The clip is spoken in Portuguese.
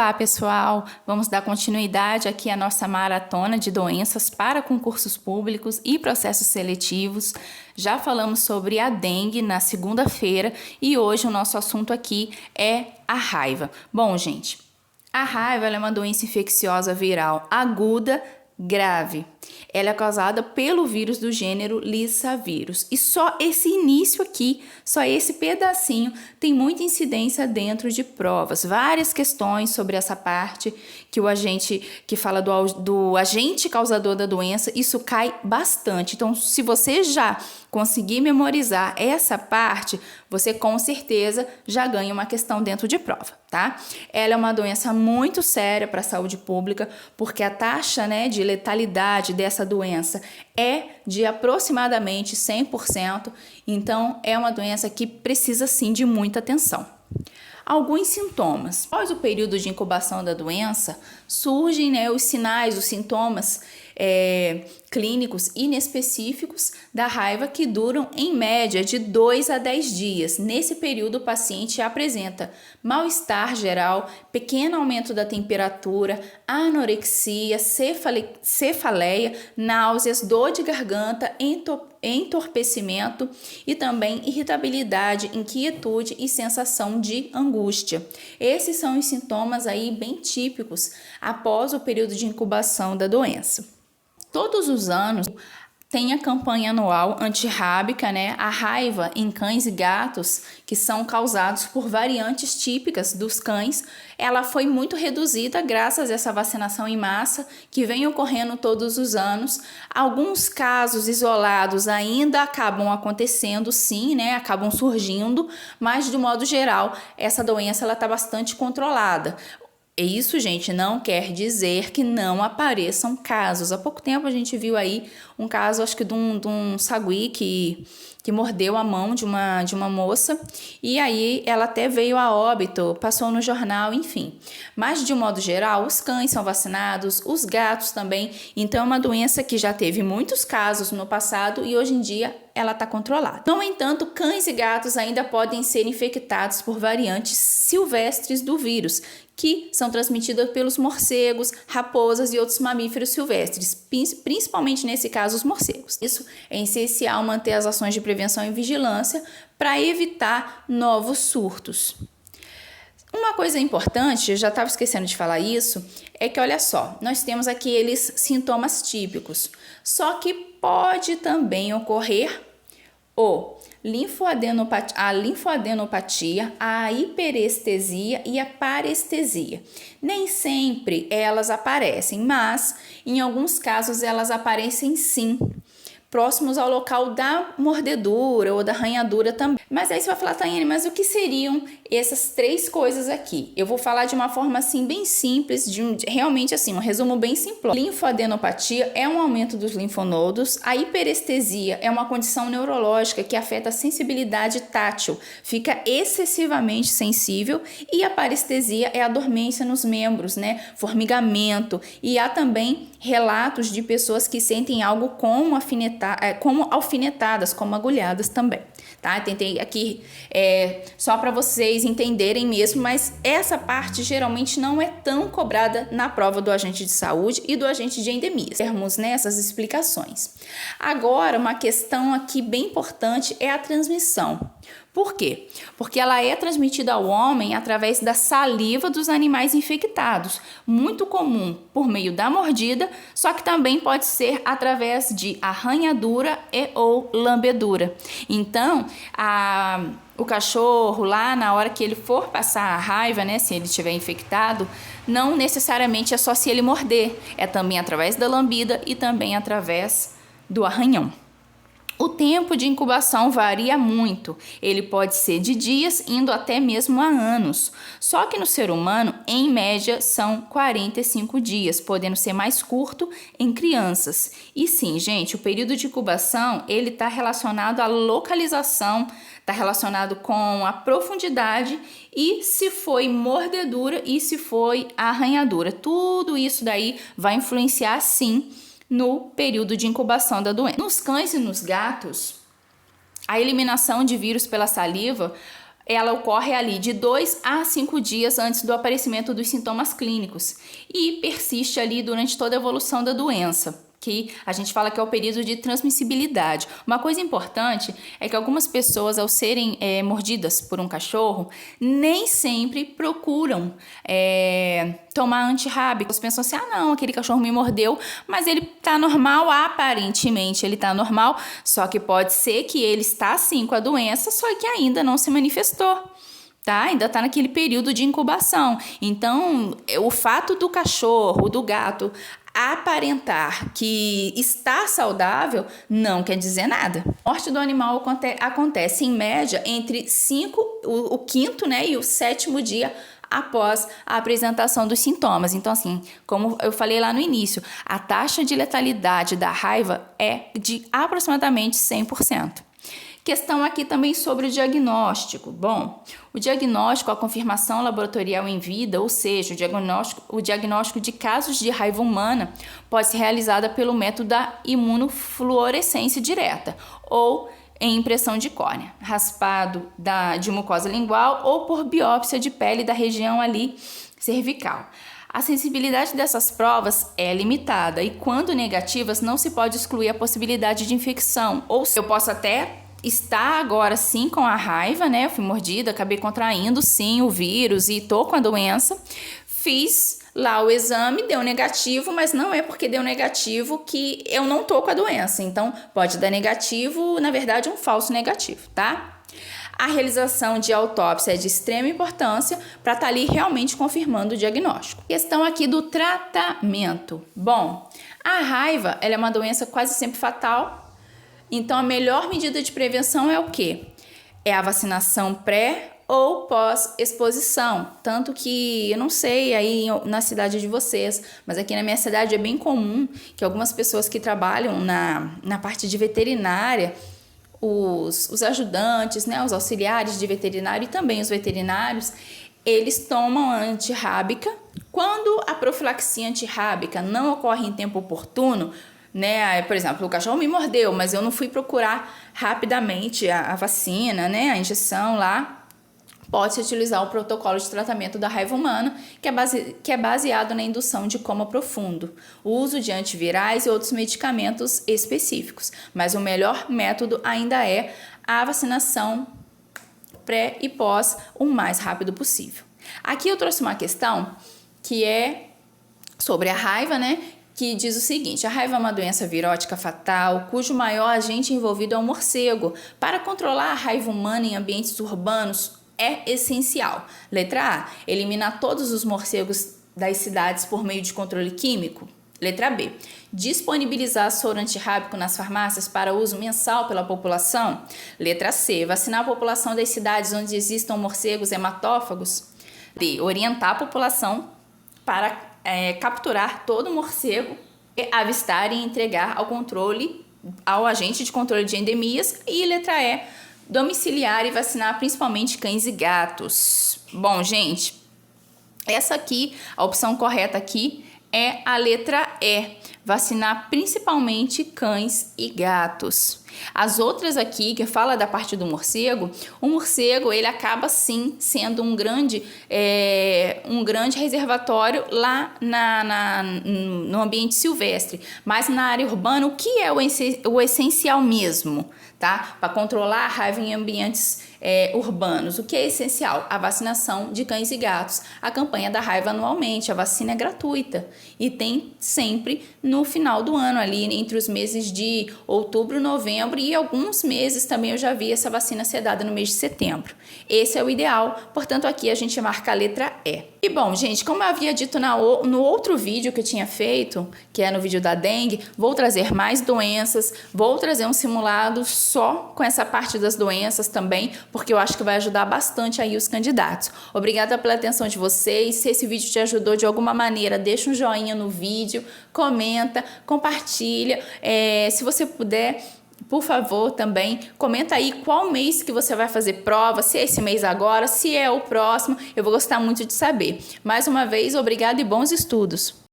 Olá pessoal, vamos dar continuidade aqui à nossa maratona de doenças para concursos públicos e processos seletivos. Já falamos sobre a dengue na segunda-feira e hoje o nosso assunto aqui é a raiva. Bom, gente, a raiva é uma doença infecciosa viral aguda grave. Ela é causada pelo vírus do gênero Lissa vírus. E só esse início aqui, só esse pedacinho, tem muita incidência dentro de provas. Várias questões sobre essa parte que o agente, que fala do agente causador da doença, isso cai bastante. Então, se você já conseguir memorizar essa parte, você com certeza já ganha uma questão dentro de prova, tá? Ela é uma doença muito séria para a saúde pública, porque a taxa, de letalidade dessa doença é de aproximadamente 100%, então é uma doença que precisa sim de muita atenção. Alguns sintomas. Após o período de incubação da doença, surgem os sinais, os sintomas clínicos inespecíficos da raiva que duram em média de 2 a 10 dias. Nesse período, o paciente apresenta mal-estar geral, pequeno aumento da temperatura, anorexia, cefaleia, náuseas, dor de garganta, entorpecimento e também irritabilidade, inquietude e sensação de angústia. Esses são os sintomas aí bem típicos após o período de incubação da doença. Todos os anos tem a campanha anual antirrábica, a raiva em cães e gatos que são causados por variantes típicas dos cães. Ela foi muito reduzida graças a essa vacinação em massa que vem ocorrendo todos os anos. Alguns casos isolados ainda acabam acontecendo, sim, acabam surgindo, mas de modo geral essa doença está bastante controlada. E isso, gente, não quer dizer que não apareçam casos. Há pouco tempo a gente viu aí um caso, acho que de um sagui que mordeu a mão de uma moça e aí ela até veio a óbito, passou no jornal, enfim. Mas, de um modo geral, os cães são vacinados, os gatos também. Então, é uma doença que já teve muitos casos no passado e hoje em dia ela está controlada. No entanto, cães e gatos ainda podem ser infectados por variantes silvestres do vírus, que são transmitidas pelos morcegos, raposas e outros mamíferos silvestres, principalmente nesse caso os morcegos. Isso é essencial manter as ações de prevenção e vigilância para evitar novos surtos. Uma coisa importante, eu já estava esquecendo de falar isso, é que olha só, nós temos aqueles sintomas típicos, só que pode também ocorrer a linfoadenopatia, a hiperestesia e a parestesia. Nem sempre elas aparecem, mas em alguns casos elas aparecem sim, próximos ao local da mordedura ou da arranhadura também. Mas aí você vai falar, Tayane, mas o que seriam essas três coisas aqui? Eu vou falar de uma forma assim bem simples, realmente assim, um resumo bem simples. Linfoadenopatia é um aumento dos linfonodos, a hiperestesia é uma condição neurológica que afeta a sensibilidade tátil, fica excessivamente sensível, e a parestesia é a dormência nos membros, formigamento, e há também relatos de pessoas que sentem algo como alfinetadas, como agulhadas também, tá? Tentei aqui só para vocês entenderem mesmo, mas essa parte geralmente não é tão cobrada na prova do agente de saúde e do agente de endemias. Termos nessas explicações. Agora, uma questão aqui bem importante é a transmissão. Por quê? Porque ela é transmitida ao homem através da saliva dos animais infectados, muito comum por meio da mordida, só que também pode ser através de arranhadura ou lambedura. Então, o cachorro lá, na hora que ele for passar a raiva, se ele estiver infectado, não necessariamente é só se ele morder, é também através da lambida e também através do arranhão. O tempo de incubação varia muito, ele pode ser de dias, indo até mesmo a anos. Só que no ser humano, em média, são 45 dias, podendo ser mais curto em crianças. E sim, gente, o período de incubação, ele está relacionado à localização, está relacionado com a profundidade e se foi mordedura e se foi arranhadura. Tudo isso daí vai influenciar, sim, no período de incubação da doença. Nos cães e nos gatos, a eliminação de vírus pela saliva ela ocorre ali de 2 a 5 dias antes do aparecimento dos sintomas clínicos e persiste ali durante toda a evolução da doença, que a gente fala que é o período de transmissibilidade. Uma coisa importante é que algumas pessoas, ao serem mordidas por um cachorro, nem sempre procuram tomar antirrábico. Eles pensam assim, não, aquele cachorro me mordeu, mas ele tá normal, aparentemente ele tá normal, só que pode ser que ele está sim com a doença, só que ainda não se manifestou. Tá? Ainda está naquele período de incubação. Então, o fato do cachorro, do gato, aparentar que está saudável não quer dizer nada. A morte do animal acontece em média entre o quinto, né, e o 7º dia após a apresentação dos sintomas. Então, assim, como eu falei lá no início, a taxa de letalidade da raiva é de aproximadamente 100%. Questão aqui também sobre o diagnóstico. Bom, o diagnóstico, a confirmação laboratorial em vida, ou seja, o diagnóstico de casos de raiva humana pode ser realizada pelo método da imunofluorescência direta ou em impressão de córnea, raspado de mucosa lingual ou por biópsia de pele da região ali cervical. A sensibilidade dessas provas é limitada e, quando negativas, não se pode excluir a possibilidade de infecção. Ou eu posso até estar agora sim com a raiva, né? Eu fui mordida, acabei contraindo sim o vírus e tô com a doença. Fiz lá o exame, deu negativo, mas não é porque deu negativo que eu não tô com a doença. Então, pode dar negativo, na verdade, um falso negativo, tá? A realização de autópsia é de extrema importância para estar ali realmente confirmando o diagnóstico. Questão aqui do tratamento. Bom, a raiva, ela é uma doença quase sempre fatal. Então, a melhor medida de prevenção é o quê? É a vacinação pré ou pós-exposição. Tanto que, eu não sei aí na cidade de vocês, mas aqui na minha cidade é bem comum que algumas pessoas que trabalham na parte de veterinária, os ajudantes, né, os auxiliares de veterinário e também os veterinários, eles tomam a antirrábica. Quando a profilaxia antirrábica não ocorre em tempo oportuno, né? Por exemplo, o cachorro me mordeu, mas eu não fui procurar rapidamente a vacina, né? A injeção lá. Pode-se utilizar o protocolo de tratamento da raiva humana, que é baseado na indução de coma profundo, o uso de antivirais e outros medicamentos específicos. Mas o melhor método ainda é a vacinação pré e pós o mais rápido possível. Aqui eu trouxe uma questão que é sobre a raiva, né? Que diz o seguinte: a raiva é uma doença virótica fatal, cujo maior agente envolvido é o morcego. Para controlar a raiva humana em ambientes urbanos é essencial. Letra A, eliminar todos os morcegos das cidades por meio de controle químico. Letra B, disponibilizar soro antirrábico nas farmácias para uso mensal pela população. Letra C, vacinar a população das cidades onde existam morcegos hematófagos. D, orientar a população para capturar todo morcego e avistar e entregar ao agente de controle de endemias. E letra E, domiciliar e vacinar principalmente cães e gatos. Bom, gente, essa aqui, a opção correta aqui é a letra E, vacinar principalmente cães e gatos. As outras aqui, que fala da parte do morcego, o morcego ele acaba sim sendo um grande reservatório lá no ambiente silvestre, mas na área urbana o que é o essencial mesmo, tá? Para controlar a raiva em ambientes urbanos, o que é essencial? A vacinação de cães e gatos. A campanha da raiva anualmente, a vacina é gratuita e tem sempre no final do ano, ali entre os meses de outubro, novembro e alguns meses também eu já vi essa vacina ser dada no mês de setembro. Esse é o ideal, portanto aqui a gente marca a letra E. E bom, gente, como eu havia dito no outro vídeo que eu tinha feito, que é no vídeo da dengue, vou trazer mais doenças, vou trazer um simulado só com essa parte das doenças também, porque eu acho que vai ajudar bastante aí os candidatos. Obrigada pela atenção de vocês. Se esse vídeo te ajudou de alguma maneira, deixa um joinha no vídeo, comenta, compartilha. Se você puder, por favor, também comenta aí qual mês que você vai fazer prova, se é esse mês agora, se é o próximo. Eu vou gostar muito de saber. Mais uma vez, obrigada e bons estudos!